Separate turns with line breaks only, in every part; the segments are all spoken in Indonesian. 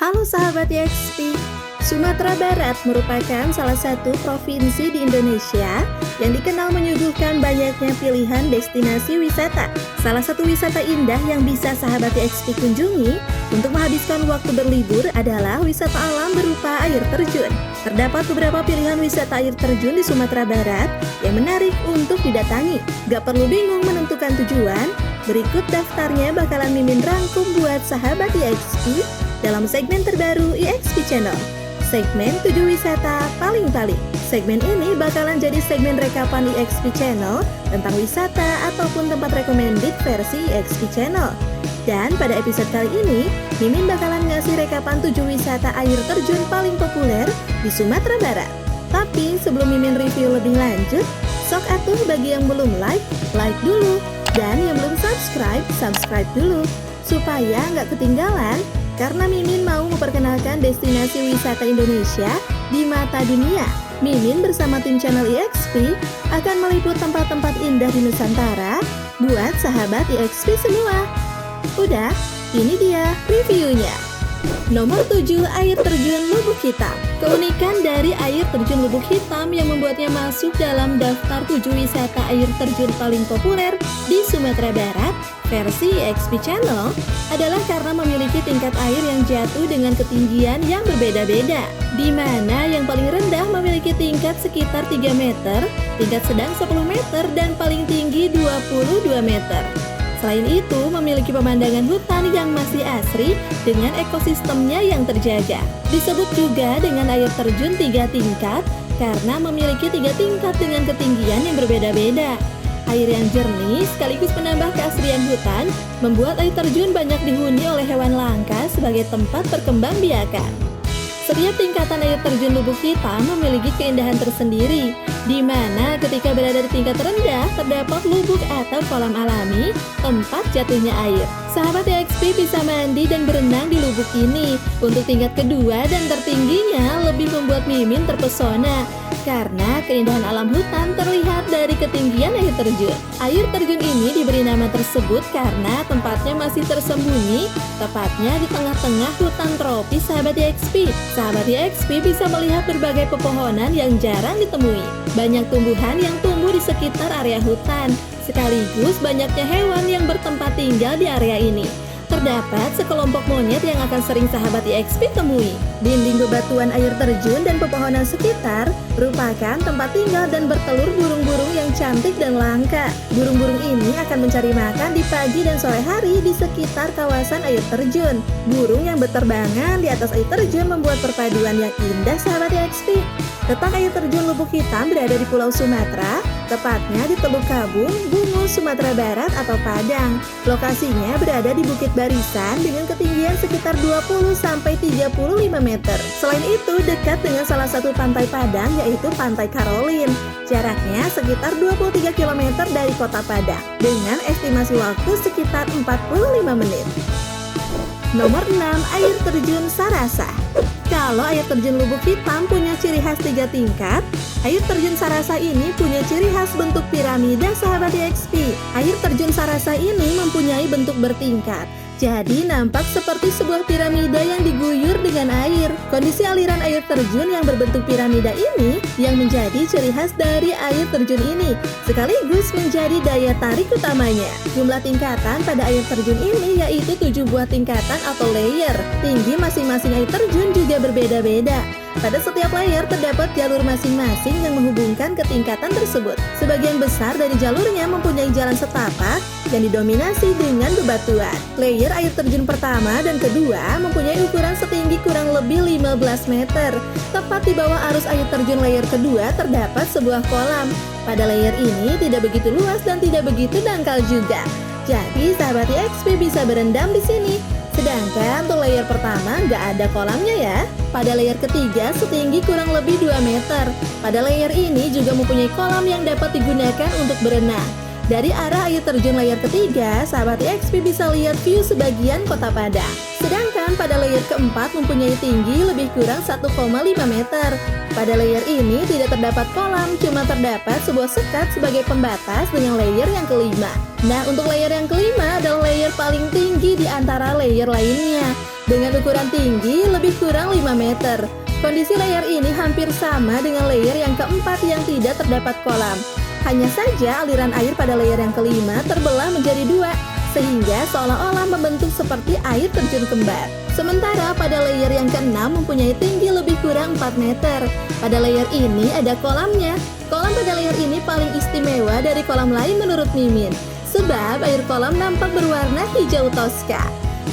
Halo sahabat YXP, Sumatera Barat merupakan salah satu provinsi di Indonesia yang dikenal menyuguhkan banyaknya pilihan destinasi wisata. Salah satu wisata indah yang bisa sahabat YXP kunjungi untuk menghabiskan waktu berlibur adalah wisata alam berupa air terjun. Terdapat beberapa pilihan wisata air terjun di Sumatera Barat yang menarik untuk didatangi. Gak perlu bingung menentukan tujuan, berikut daftarnya bakalan Mimin rangkum buat sahabat YXP dalam segmen terbaru YXP Channel. Segmen 7 wisata paling-paling. Segmen ini bakalan jadi segmen rekapan YXP Channel tentang wisata ataupun tempat recommended versi YXP Channel. Dan pada episode kali ini, Mimin bakalan ngasih rekapan 7 wisata air terjun paling populer di Sumatera Barat. Tapi sebelum Mimin review lebih lanjut, sok atuh bagi yang belum like dulu. Dan yang belum subscribe dulu. Supaya nggak ketinggalan, karena Mimin mau memperkenalkan destinasi wisata Indonesia di mata dunia. Mimin bersama tim channel YXP akan meliput tempat-tempat indah di Nusantara buat sahabat YXP semua. Udah, ini dia reviewnya. Nomor 7, air terjun Lubuk Hitam. Keunikan dari air terjun Lubuk Hitam yang membuatnya masuk dalam daftar 7 wisata air terjun paling populer di Sumatera Barat versi YXP Channel adalah karena memiliki tingkat air yang jatuh dengan ketinggian yang berbeda-beda, di mana yang paling rendah memiliki tingkat sekitar 3 meter, tingkat sedang 10 meter, dan paling tinggi 22 meter. Selain itu, memiliki pemandangan hutan yang masih asri dengan ekosistemnya yang terjaga. Disebut juga dengan air terjun 3 tingkat karena memiliki 3 tingkat dengan ketinggian yang berbeda-beda. Air yang jernih sekaligus menambah keasrian hutan membuat air terjun banyak dihuni oleh hewan langka sebagai tempat perkembangbiakan. Setiap tingkatan air terjun Lubuk Hitam memiliki keindahan tersendiri, di mana ketika berada di tingkat rendah terdapat lubuk atau kolam alami tempat jatuhnya air. Sahabat YXP bisa mandi dan berenang di lubuk ini. Untuk tingkat kedua dan tertingginya lebih membuat Mimin terpesona karena keindahan alam hutan terlihat dari ketinggian air terjun. Air terjun ini diberi nama tersebut karena tempatnya masih tersembunyi, tepatnya di tengah-tengah hutan tropis sahabat YXP. Sahabat YXP bisa melihat berbagai pepohonan yang jarang ditemui. Banyak tumbuhan yang tumbuh di sekitar area hutan, sekaligus banyaknya hewan yang bertempat tinggal di area ini. Terdapat sekelompok monyet yang akan sering sahabat YXP temui. Dinding bebatuan air terjun dan pepohonan sekitar merupakan tempat tinggal dan bertelur burung-burung yang cantik dan langka. Burung-burung ini akan mencari makan di pagi dan sore hari di sekitar kawasan air terjun. Burung yang berterbangan di atas air terjun membuat perpaduan yang indah sahabat YXP. Letak air terjun Lubuk Hitam berada di Pulau Sumatera, tepatnya di Teluk Kabung, Bungus, Sumatera Barat atau Padang. Lokasinya berada di Bukit Barisan dengan ketinggian sekitar 20-35 meter. Selain itu, dekat dengan salah satu pantai Padang yaitu Pantai Karolin. Jaraknya sekitar 23 km dari kota Padang, dengan estimasi waktu sekitar 45 menit. Nomor 6, air terjun Sarasa. Kalau air terjun Lubuk Hitam punya ciri khas 3 tingkat, air terjun Sarasa ini punya ciri khas bentuk piramida sahabat YXP. Air terjun Sarasa ini mempunyai bentuk bertingkat, jadi nampak seperti sebuah piramida yang diguyur dengan air. Kondisi aliran air terjun yang berbentuk piramida ini yang menjadi ciri khas dari air terjun ini, sekaligus menjadi daya tarik utamanya. Jumlah tingkatan pada air terjun ini yaitu 7 buah tingkatan atau layer. Tinggi masing-masing air terjun juga berbeda-beda. Pada setiap layer terdapat jalur masing-masing yang menghubungkan ke tingkatan tersebut. Sebagian besar dari jalurnya mempunyai jalan setapak yang didominasi dengan bebatuan. Layer air terjun pertama dan kedua mempunyai ukuran setinggi kurang lebih 15 meter. Tepat di bawah arus air terjun layer kedua terdapat sebuah kolam. Pada layer ini tidak begitu luas dan tidak begitu dangkal juga. Jadi sahabat YXP bisa berendam di sini. Sedangkan untuk layer pertama nggak ada kolamnya ya. Pada layer ketiga setinggi kurang lebih 2 meter. Pada layer ini juga mempunyai kolam yang dapat digunakan untuk berenang. Dari arah air terjun layer ketiga, sahabat YXP bisa lihat view sebagian kota Padang. Sedangkan pada layer keempat mempunyai tinggi lebih kurang 1,5 meter. Pada layer ini tidak terdapat kolam, cuma terdapat sebuah sekat sebagai pembatas dengan layer yang kelima. Nah, untuk layer yang kelima adalah layer paling tinggi di antara layer lainnya. Dengan ukuran tinggi lebih lebih kurang 5 meter. Kondisi layer ini hampir sama dengan layer yang keempat yang tidak terdapat kolam. Hanya saja aliran air pada layer yang kelima terbelah menjadi dua, sehingga seolah-olah membentuk seperti air terjun kembar. Sementara pada layer yang keenam mempunyai tinggi lebih kurang 4 meter. Pada layer ini ada kolamnya. Kolam pada layer ini paling istimewa dari kolam lain menurut Mimin, sebab air kolam nampak berwarna hijau toska.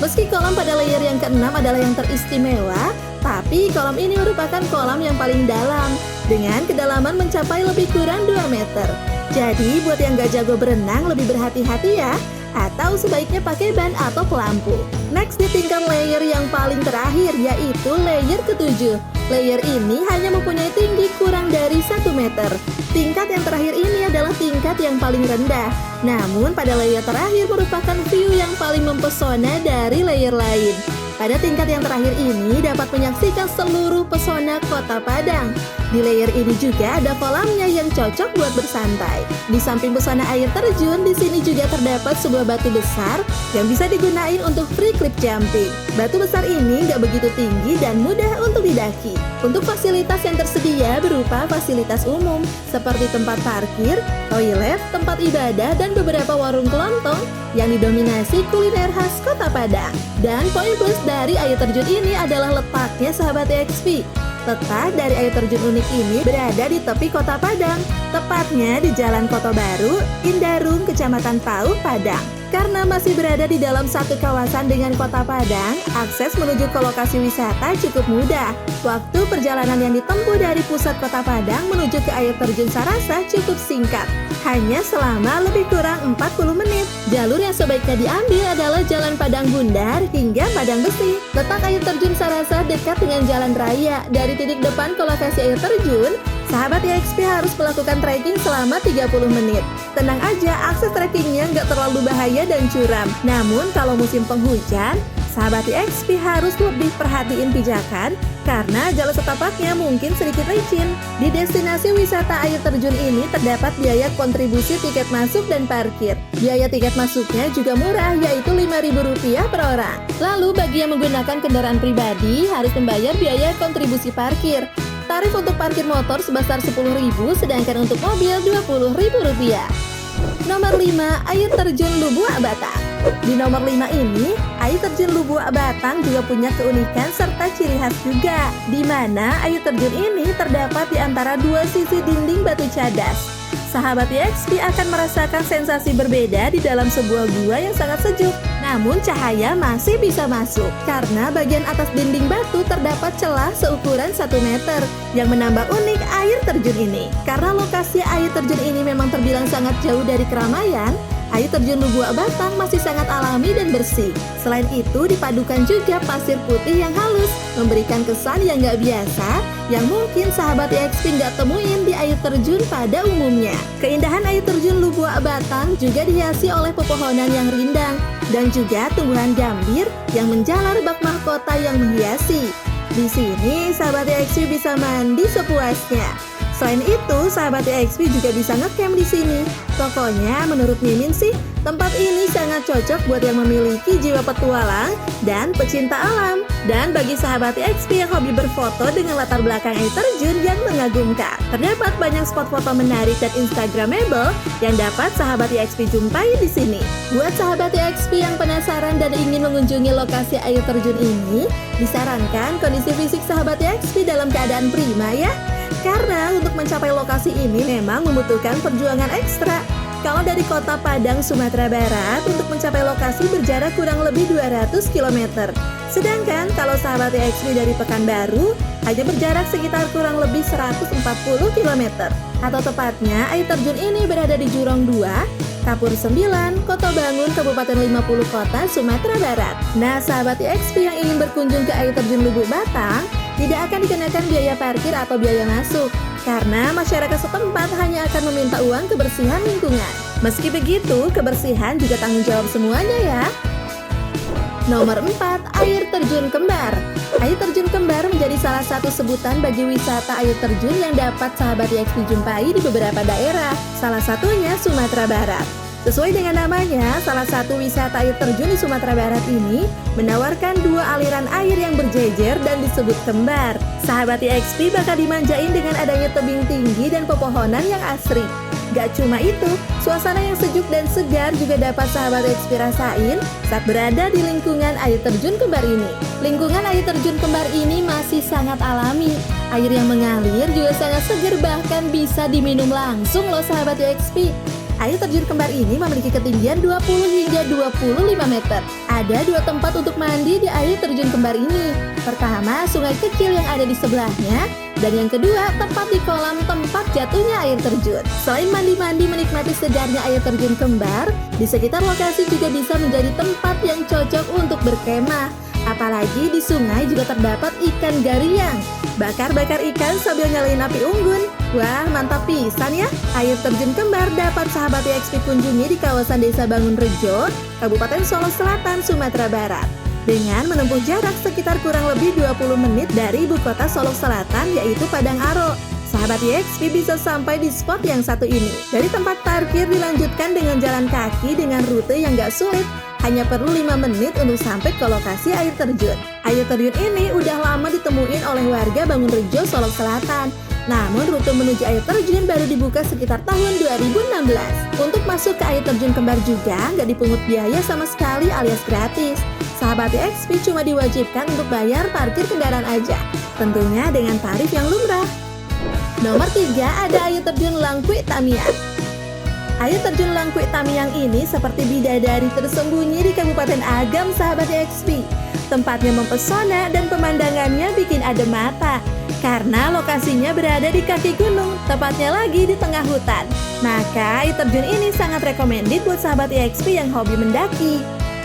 Meski kolam pada layer yang keenam adalah yang teristimewa, tapi kolam ini merupakan kolam yang paling dalam, dengan kedalaman mencapai lebih kurang 2 meter. Jadi buat yang gak jago berenang lebih berhati-hati ya, atau sebaiknya pakai ban atau pelampu. Next di tingkat layer yang paling terakhir, yaitu layer ke-7. Layer ini hanya mempunyai tinggi kurang dari 1 meter. Tingkat yang terakhir ini adalah tingkat yang paling rendah. Namun pada layer terakhir merupakan view yang paling mempesona dari layer lain. Pada tingkat yang terakhir ini dapat menyaksikan seluruh pesona Kota Padang. Di layer ini juga ada kolamnya yang cocok buat bersantai. Di samping pesona air terjun, di sini juga terdapat sebuah batu besar yang bisa digunain untuk free clip jumping. Batu besar ini nggak begitu tinggi dan mudah untuk didaki. Untuk fasilitas yang tersedia berupa fasilitas umum seperti tempat parkir, toilet, tempat ibadah, dan beberapa warung kelontong yang didominasi kuliner khas Kota Padang. Dan poin plus dari air terjun ini adalah letaknya sahabat EXP. Letak dari air terjun unik ini berada di tepi Kota Padang, tepatnya di Jalan Kota Baru, Indarung, Kecamatan Pauh, Padang. Karena masih berada di dalam satu kawasan dengan Kota Padang, akses menuju ke lokasi wisata cukup mudah. Waktu perjalanan yang ditempuh dari pusat Kota Padang menuju ke air terjun Sarasa cukup singkat, hanya selama lebih kurang 40 menit. Jalur yang sebaiknya diambil adalah Jalan Padang Bundar hingga Padang Besi. Letak air terjun Sarasa dekat dengan jalan raya. Dari titik depan ke lokasi air terjun, sahabat EXP harus melakukan trekking selama 30 menit. Tenang aja, akses trekkingnya nggak terlalu bahaya dan curam. Namun kalau musim penghujan, sahabat EXP harus lebih perhatiin pijakan karena jalan setapaknya mungkin sedikit licin. Di destinasi wisata air terjun ini terdapat biaya kontribusi tiket masuk dan parkir. Biaya tiket masuknya juga murah, yaitu Rp5.000 per orang. Lalu bagi yang menggunakan kendaraan pribadi harus membayar biaya kontribusi parkir. Tarif untuk parkir motor sebesar Rp10.000, sedangkan untuk mobil Rp20.000. Nomor 5, air terjun Lubuak Batang. Di nomor 5 ini, air terjun Lubuak Batang juga punya keunikan serta ciri khas juga, di mana air terjun ini terdapat di antara dua sisi dinding batu cadas. Sahabat EXP akan merasakan sensasi berbeda di dalam sebuah gua yang sangat sejuk. Namun cahaya masih bisa masuk karena bagian atas dinding batu terdapat celah seukuran 1 meter yang menambah unik air terjun ini. Karena lokasi air terjun ini memang terbilang sangat jauh dari keramaian, air terjun Lubuak Batang masih sangat alami dan bersih. Selain itu dipadukan juga pasir putih yang halus, memberikan kesan yang nggak biasa, yang mungkin sahabat EXP nggak temuin di air terjun pada umumnya. Keindahan air terjun Lubuak Batang juga dihiasi oleh pepohonan yang rindang dan juga tumbuhan gambir yang menjalar bak mahkota yang menghiasi. Di sini sahabat EXP bisa mandi sepuasnya. Selain itu, sahabat EXP juga bisa ngecamp di sini. Pokoknya menurut Mimin sih, tempat ini sangat cocok buat yang memiliki jiwa petualang dan pecinta alam. Dan bagi sahabat EXP yang hobi berfoto dengan latar belakang air terjun yang mengagumkan, terdapat banyak spot foto menarik dan instagramable yang dapat sahabat EXP jumpai di sini. Buat sahabat EXP yang penasaran dan ingin mengunjungi lokasi air terjun ini, disarankan kondisi fisik sahabat EXP dalam keadaan prima ya. Karena untuk mencapai lokasi ini memang membutuhkan perjuangan ekstra. Kalau dari Kota Padang, Sumatera Barat, untuk mencapai lokasi berjarak kurang lebih 200 km. Sedangkan kalau sahabat EXP dari Pekanbaru, hanya berjarak sekitar kurang lebih 140 km. Atau tepatnya, air terjun ini berada di Jurong 2, Kapur 9, Kota Bangun, Kabupaten 50 Kota, Sumatera Barat. Nah, sahabat EXP yang ingin berkunjung ke air terjun Lubuak Batang, tidak akan dikenakan biaya parkir atau biaya masuk, karena masyarakat setempat hanya akan meminta uang kebersihan lingkungan. Meski begitu, kebersihan juga tanggung jawab semuanya ya. Nomor 4, air terjun kembar. Air terjun kembar menjadi salah satu sebutan bagi wisata air terjun yang dapat sahabat EXP jumpai di beberapa daerah, salah satunya Sumatera Barat. Sesuai dengan namanya, salah satu wisata air terjun di Sumatera Barat ini menawarkan dua aliran air yang berjejer dan disebut kembar. Sahabat YXP bakal dimanjain dengan adanya tebing tinggi dan pepohonan yang asri. Gak cuma itu, suasana yang sejuk dan segar juga dapat sahabat YXP rasain saat berada di lingkungan air terjun kembar ini. Lingkungan air terjun kembar ini masih sangat alami. Air yang mengalir juga sangat segar, bahkan bisa diminum langsung loh sahabat YXP. Air terjun kembar ini memiliki ketinggian 20 hingga 25 meter. Ada dua tempat untuk mandi di air terjun kembar ini. Pertama, sungai kecil yang ada di sebelahnya, dan yang kedua, tepat di kolam tempat jatuhnya air terjun. Selain mandi-mandi menikmati segarnya air terjun kembar, di sekitar lokasi juga bisa menjadi tempat yang cocok untuk berkemah. Apalagi di sungai juga terdapat ikan gariang. Bakar-bakar ikan sambil nyalain api unggun. Wah, mantap pisan ya. Air terjun kembar dapat sahabat YXP kunjungi di kawasan Desa Bangunrejo, Kabupaten Solo Selatan, Sumatera Barat. Dengan menempuh jarak sekitar kurang lebih 20 menit dari ibu kota Solo Selatan, yaitu Padang Aro. Sahabat YXP bisa sampai di spot yang satu ini. Dari tempat parkir dilanjutkan dengan jalan kaki dengan rute yang gak sulit. Hanya perlu 5 menit untuk sampai ke lokasi air terjun. Air terjun ini udah lama ditemuin oleh warga Bangunrejo, Solo Selatan. Namun rute menuju air terjun baru dibuka sekitar tahun 2016. Untuk masuk ke air terjun kembar juga nggak dipungut biaya sama sekali alias gratis. Sahabat YXP cuma diwajibkan untuk bayar parkir kendaraan aja. Tentunya dengan tarif yang lumrah. Nomor 3 ada air terjun Langkwi Tamiang. Air terjun Langkwi Tamiang ini seperti bidadari tersembunyi di Kabupaten Agam sahabat YXP. Tempatnya mempesona dan pemandangannya bikin adem mata. Karena lokasinya berada di kaki gunung, tepatnya lagi di tengah hutan. Maka air terjun ini sangat recommended buat sahabat YXP yang hobi mendaki.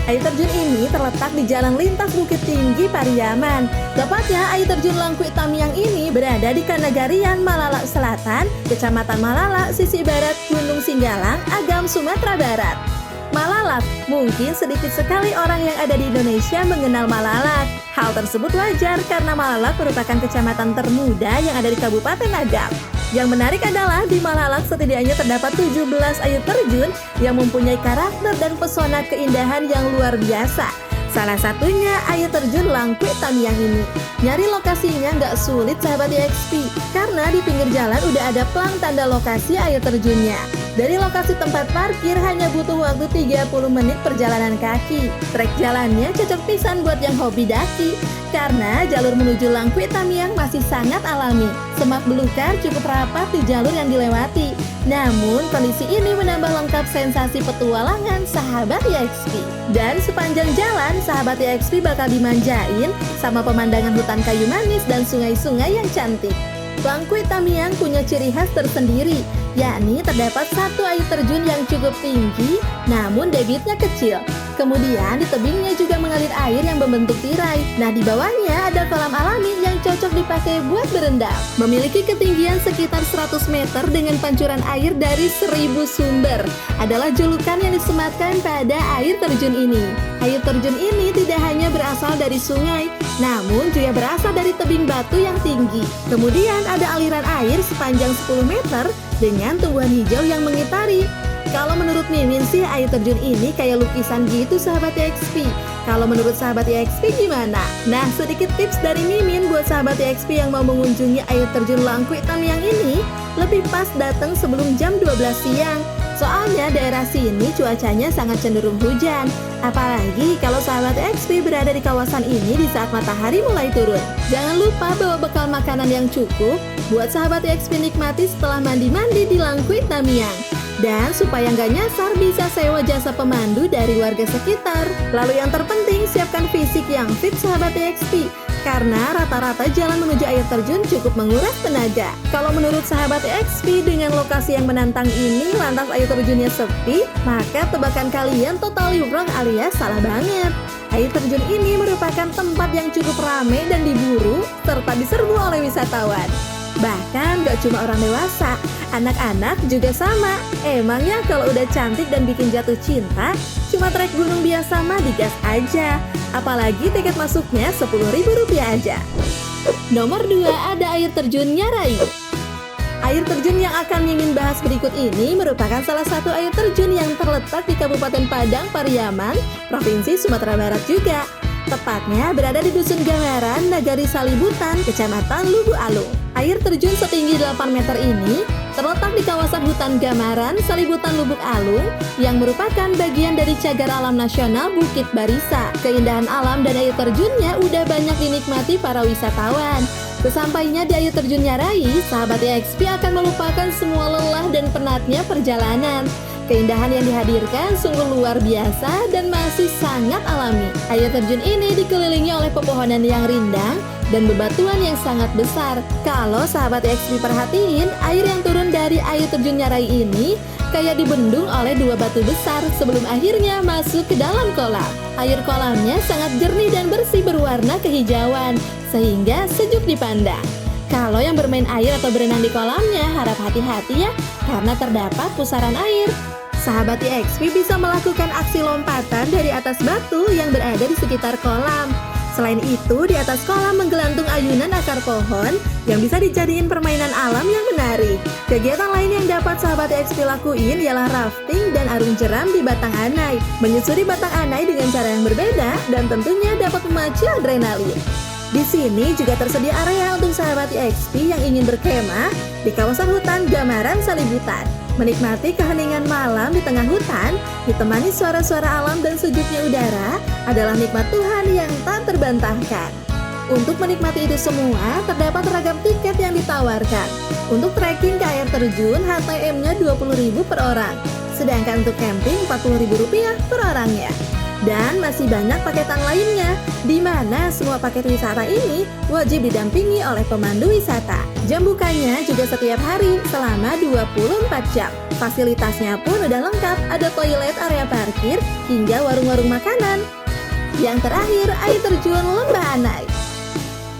Air terjun ini terletak di Jalan Lintas Bukit Tinggi Pariaman. Tepatnya air terjun Langkwi Tamiang ini berada di Kanagarian, Malalak Selatan, Kecamatan Malalak, sisi barat Gunung Singgalang, Agam, Sumatera Barat. Malalak, mungkin sedikit sekali orang yang ada di Indonesia mengenal Malalak. Hal tersebut wajar karena Malalak merupakan kecamatan termuda yang ada di Kabupaten Agam. Yang menarik adalah di Malalak setidaknya terdapat 17 air terjun yang mempunyai karakter dan pesona keindahan yang luar biasa. Salah satunya air terjun Langkwi Tamiang ini. Nyari lokasinya nggak sulit sahabat YXP, karena di pinggir jalan udah ada plang tanda lokasi air terjunnya. Dari lokasi tempat parkir hanya butuh waktu 30 menit perjalanan kaki. Trek jalannya cocok pisan buat yang hobi daki, karena jalur menuju Langkwi Tamiang masih sangat alami. Semak belukar cukup rapat di jalur yang dilewati. Namun kondisi ini menambah lengkap sensasi petualangan sahabat YXP. Dan sepanjang jalan sahabat YXP bakal dimanjain sama pemandangan hutan kayu manis dan sungai-sungai yang cantik. Langkwi Tamiang punya ciri khas tersendiri, yakni terdapat satu air terjun yang cukup tinggi namun debitnya kecil. Kemudian di tebingnya juga mengalir air yang membentuk tirai. Nah, di bawahnya ada kolam alami yang cocok dipakai buat berendam. Memiliki ketinggian sekitar 100 meter dengan pancuran air dari 1000 sumber. Adalah julukan yang disematkan pada air terjun ini. Air terjun ini tidak hanya berasal dari sungai, namun juga berasal dari tebing batu yang tinggi. Kemudian ada aliran air sepanjang 10 meter dengan tumbuhan hijau yang mengitari. Kalau menurut Mimin sih air terjun ini kayak lukisan gitu sahabat YXP. Kalau menurut sahabat YXP gimana? Nah, sedikit tips dari Mimin buat sahabat YXP yang mau mengunjungi air terjun Langkwi Tamiang ini, lebih pas datang sebelum jam 12 siang. Soalnya daerah sini cuacanya sangat cenderung hujan. Apalagi kalau sahabat YXP berada di kawasan ini di saat matahari mulai turun. Jangan lupa bawa bekal makanan yang cukup buat sahabat YXP nikmati setelah mandi-mandi di Langkwi Tamiang. Dan supaya nggak nyasar bisa sewa jasa pemandu dari warga sekitar. Lalu yang terpenting siapkan fisik yang fit sahabat YXP, karena rata-rata jalan menuju air terjun cukup menguras tenaga. Kalau menurut sahabat YXP dengan lokasi yang menantang ini lantas air terjunnya sepi, maka tebakan kalian totally wrong alias salah banget. Air terjun ini merupakan tempat yang cukup ramai dan diburu serta diserbu oleh wisatawan. Bahkan gak cuma orang dewasa, anak-anak juga sama. Emangnya kalau udah cantik dan bikin jatuh cinta, cuma trek gunung biasa mah digas aja. Apalagi tiket masuknya Rp10.000 aja. Nomor 2 ada air terjun Nyarayu. Air terjun yang akan Mimin bahas berikut ini merupakan salah satu air terjun yang terletak di Kabupaten Padang, Pariaman, Provinsi Sumatera Barat juga. Tepatnya berada di Dusun Gamaran, Nagari Salibutan, Kecamatan Lubu Alung. Air terjun setinggi 8 meter ini terletak di kawasan hutan Gamaran, Salibutan, Lubuk Alung yang merupakan bagian dari Cagar Alam Nasional Bukit Barisa. Keindahan alam dan air terjunnya udah banyak dinikmati para wisatawan. Sesampainya di air terjun Nyarai, sahabat EXP akan melupakan semua lelah dan penatnya perjalanan. Keindahan yang dihadirkan sungguh luar biasa dan masih sangat alami. Air terjun ini dikelilingi oleh pepohonan yang rindang dan bebatuan yang sangat besar. Kalau sahabat EXP perhatiin, air yang turun dari air terjun Nyarai ini kayak dibendung oleh dua batu besar sebelum akhirnya masuk ke dalam kolam. Air kolamnya sangat jernih dan bersih berwarna kehijauan, sehingga sejuk dipandang. Kalau yang bermain air atau berenang di kolamnya harap hati-hati ya, karena terdapat pusaran air. Sahabat EXP bisa melakukan aksi lompatan dari atas batu yang berada di sekitar kolam. Selain itu, di atas kolam menggelantung ayunan akar pohon yang bisa dijadiin permainan alam yang menarik. Kegiatan lain yang dapat sahabat EXP lakuin ialah rafting dan arung jeram di Batang Anai. Menyusuri Batang Anai dengan cara yang berbeda dan tentunya dapat memacu adrenalin. Di sini juga tersedia area untuk sahabat EXP yang ingin berkemah di kawasan hutan Gamaran Salibutan. Menikmati keheningan malam di tengah hutan, ditemani suara-suara alam dan sejuknya udara adalah nikmat Tuhan yang tak terbantahkan. Untuk menikmati itu semua, terdapat ragam tiket yang ditawarkan. Untuk trekking ke air terjun, HTM-nya Rp20.000 per orang, sedangkan untuk camping Rp40.000 per orangnya. Dan masih banyak paketan lainnya, di mana semua paket wisata ini wajib didampingi oleh pemandu wisata. Jam bukanya juga setiap hari selama 24 jam. Fasilitasnya pun udah lengkap, ada toilet, area parkir, hingga warung-warung makanan. Yang terakhir, air terjun Lembah Anai.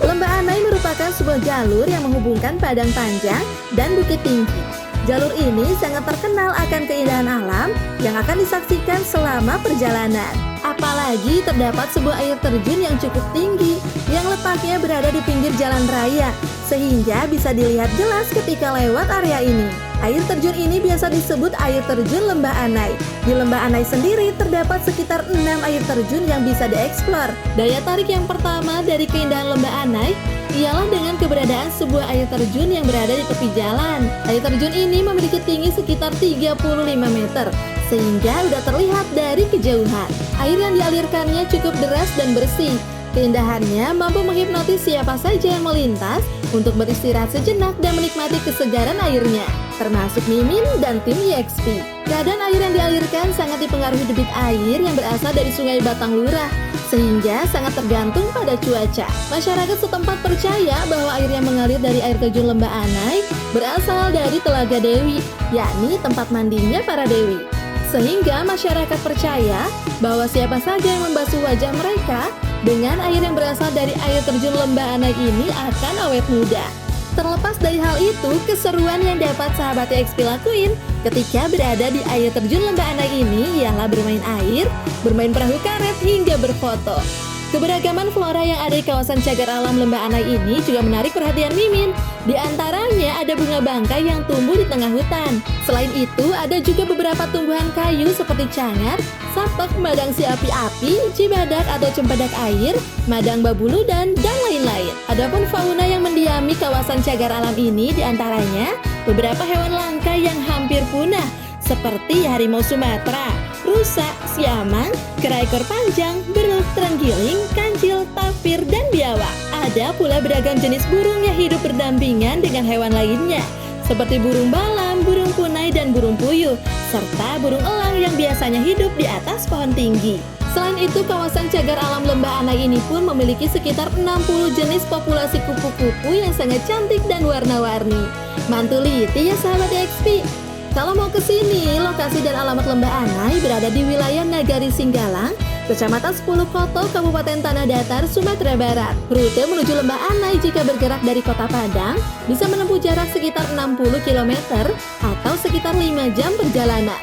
Lembah Anai merupakan sebuah jalur yang menghubungkan Padang Panjang dan Bukit Tinggi. Jalur ini sangat terkenal akan keindahan alam yang akan disaksikan selama perjalanan. Apalagi terdapat sebuah air terjun yang cukup tinggi yang letaknya berada di pinggir jalan raya, sehingga bisa dilihat jelas ketika lewat area ini. Air terjun ini biasa disebut air terjun Lembah Anai. Di Lembah Anai sendiri terdapat sekitar 6 air terjun yang bisa dieksplor. Daya tarik yang pertama dari keindahan Lembah Anai ialah dengan keberadaan sebuah air terjun yang berada di tepi jalan. Air terjun ini memiliki tinggi sekitar 35 meter, sehingga udah terlihat dari kejauhan. Air yang dialirkannya cukup deras dan bersih. Keindahannya mampu menghipnotis siapa saja yang melintas untuk beristirahat sejenak dan menikmati kesegaran airnya, termasuk Mimin dan tim EXP. Keadaan air yang dialirkan sangat dipengaruhi debit air yang berasal dari Sungai Batang Lurah, sehingga sangat tergantung pada cuaca. Masyarakat setempat percaya bahwa air yang mengalir dari air terjun Lembah Anai berasal dari Telaga Dewi, yakni tempat mandinya para dewi. Sehingga masyarakat percaya bahwa siapa saja yang membasuh wajah mereka dengan air yang berasal dari air terjun Lembah Anai ini akan awet muda. Terlepas dari hal itu, keseruan yang dapat sahabat EXP lakuin ketika berada di air terjun Lembah Anai ini ialah bermain air, bermain perahu karet, hingga berfoto. Keberagaman flora yang ada di kawasan Cagar Alam Lembah Anai ini juga menarik perhatian Mimin. Di antaranya ada bunga bangkai yang tumbuh di tengah hutan. Selain itu, ada juga beberapa tumbuhan kayu seperti cangar, sapak, madang si api-api, cibadak atau cempedak air, madang babuludan, dan lain-lain. Adapun fauna yang mendiami kawasan Cagar Alam ini di antaranya beberapa hewan langka yang hampir punah, seperti harimau Sumatera, rusa, siamang, kera ekor panjang, beruk, terenggiling, kancil, tapir, dan biawak. Ada pula beragam jenis burung yang hidup berdampingan dengan hewan lainnya, seperti burung balam, burung punai, dan burung puyuh, serta burung elang yang biasanya hidup di atas pohon tinggi. Selain itu, kawasan Cagar Alam Lembah Anai ini pun memiliki sekitar 60 jenis populasi kupu-kupu yang sangat cantik dan warna-warni. Mantuliti ya sahabat EXP. Kalau mau ke sini, lokasi dan alamat Lembah Anai berada di wilayah Nagari Singgalang, Kecamatan 10 Koto, Kabupaten Tanah Datar, Sumatera Barat. Rute menuju Lembah Anai jika bergerak dari Kota Padang bisa menempuh jarak sekitar 60 km atau sekitar 5 jam perjalanan.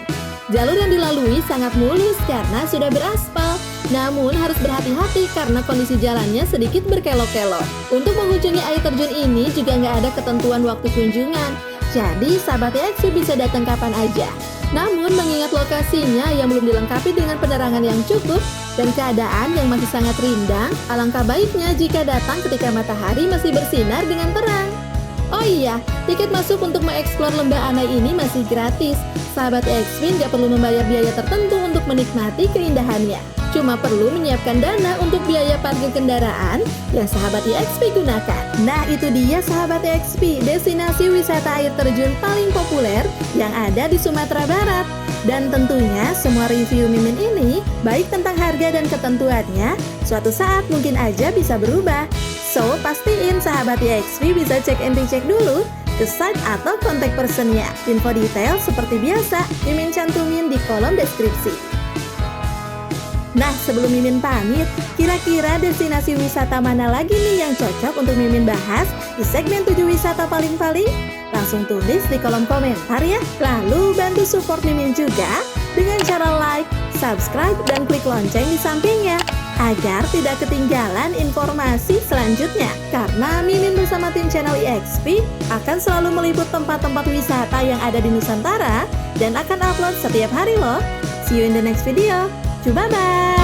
Jalur yang dilalui sangat mulus karena sudah beraspal, namun harus berhati-hati karena kondisi jalannya sedikit berkelok-kelok. Untuk mengunjungi air terjun ini juga nggak ada ketentuan waktu kunjungan. Jadi sahabat EXP bisa datang kapan aja. Namun mengingat lokasinya yang belum dilengkapi dengan penerangan yang cukup dan keadaan yang masih sangat rindang, alangkah baiknya jika datang ketika matahari masih bersinar dengan terang. Oh iya, tiket masuk untuk mengeksplor lembah Anai ini masih gratis. Sahabat EXP nggak perlu membayar biaya tertentu untuk menikmati keindahannya. Cuma perlu menyiapkan dana untuk biaya parkir kendaraan yang sahabat EXP gunakan. Nah itu dia sahabat EXP, destinasi wisata air terjun paling populer yang ada di Sumatera Barat. Dan tentunya semua review Mimin ini, baik tentang harga dan ketentuannya, suatu saat mungkin aja bisa berubah. So, pastiin sahabat EXP bisa cek and recheck dulu ke site atau kontak personnya. Info detail seperti biasa, Mimin cantumin di kolom deskripsi. Nah, sebelum Mimin pamit, kira-kira destinasi wisata mana lagi nih yang cocok untuk Mimin bahas di segmen 7 wisata paling-paling? Langsung tulis di kolom komentar ya. Lalu bantu support Mimin juga dengan cara like, subscribe, dan klik lonceng di sampingnya agar tidak ketinggalan informasi selanjutnya. Karena Mimin bersama tim channel EXP akan selalu meliput tempat-tempat wisata yang ada di Nusantara dan akan upload setiap hari loh. See you in the next video. Bye-bye!